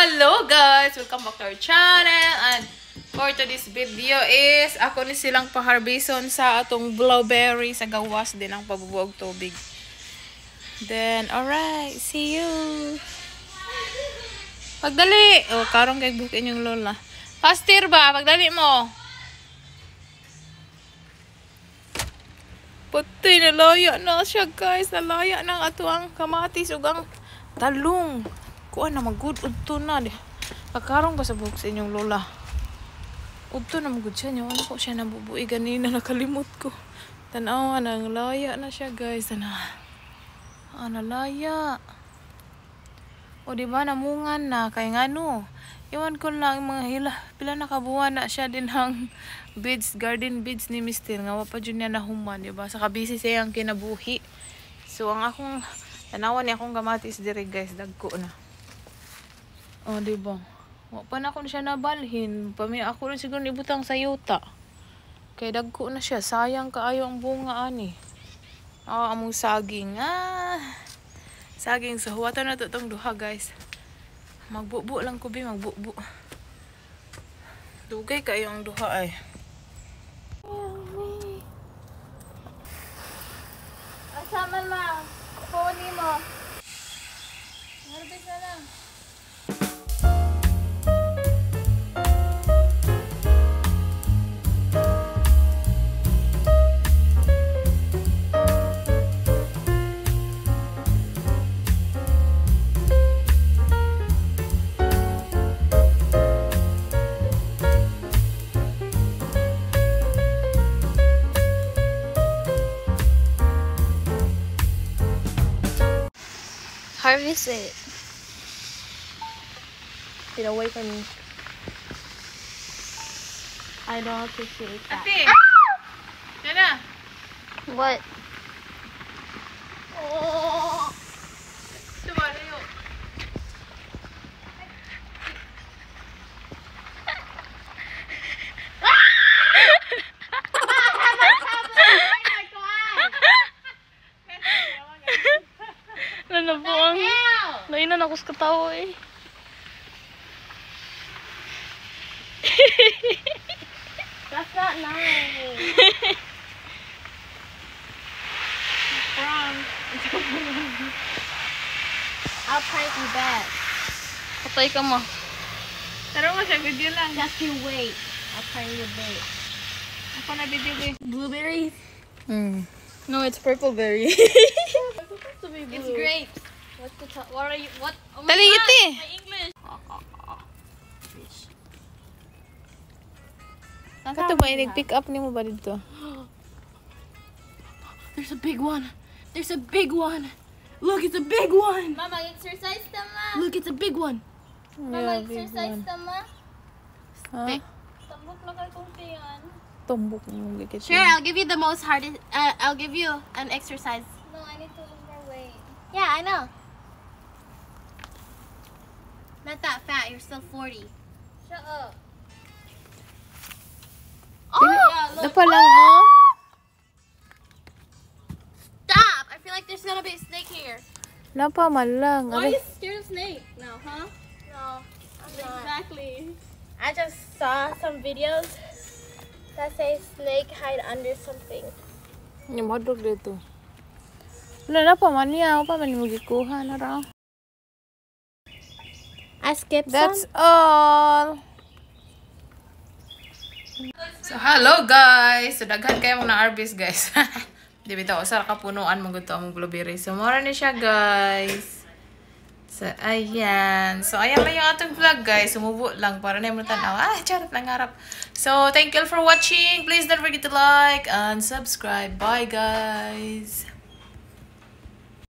Hello guys! Welcome back to our channel. And for today's video is ako ni silang paharbison sa atong blueberry sa gawas din ang pabubuog tubig. Then, alright. See you! Pagdali! O, karong kay bukin yung lola. Faster ba? Pagdali mo! Pati, nalaya na siya guys. Nalaya na ang atuang kamatis ug ang talong. Kuan na magud udto na di. Pagkaron ko sa buhok sa inyong lola. Udto na magud siya. Ano ko siya nabubuhi ganina, nakalimot ko. Tanaw na, nalaya na siya guys. Nalaya. O diba namungan na kay ngano. Iwan ko lang mga hila. Pila nakabuhan na siya din ang beads, garden beads ni Mr. Nga wapa dyan niya nahuman, diba? Sa kabisi siya ang kinabuhi. So ang akong tanawan niya akong gamatis dire guys, dagko na. O diba? Wapa na ako siya nabalhin. Ako rin siguro ibutang sa yuta. Kay dagko na siya. Sayang kaayo ang bunga ani. Among saging. Saging sa huwatan na to itong duha guys. Magbubu lang ko bi, magbubu. Dugay kayo ang duha ay. Asaman lang. Pony mo. Harbis na lang. Harvest it. Get away from me. I don't appreciate that. Ate! Yan na! What? Oh! Diba, layo. Nanabuang. Nainan ako sa katawa eh. That's not nice. I'll prank you back. Patay ka mo. Tara mo siya, video lang. Just you wait. I'll prank you back. Ako na video ko. Blueberries? No, it's purple berry. It's grapes. What are you? What? Oh my Dali, God, iti. my English. Kato ba pick up ni mo ba dito? There's a big one. There's a big one. Look, it's a big one. Mama, exercise tama. Look, it's a big one. Mama, exercise tama. Ha? Tambok na kay kumpiyan. Tumbok mo gigit. Sure, I'll give you the most hardest. I'll give you an exercise. No, I need to lose more weight. Yeah, I know. Not that fat. You're still 40. Shut up. Oh, yeah, look. Dapa lang, oh. Stop! I feel like there's gonna be a snake here. Napa man lang. Why are you scared of snake now, huh? No, I'm not. Exactly. I just saw some videos that say snake hide under something. Yung madog dito. Wala na pa man niya. Pa man mo gikuha na raw. I skipped That's all. So, hello guys. So, daghan kayo mong na-harvest guys. Di bitaw, usar ka punuan mong gusto ang blueberry. So, mura ni siya guys. So, ayan. So, ayan lang yung atong vlog guys. Sumubo lang para na yung tanaw. Charot lang harap. So, thank you all for watching. Please don't forget to like and subscribe. Bye guys.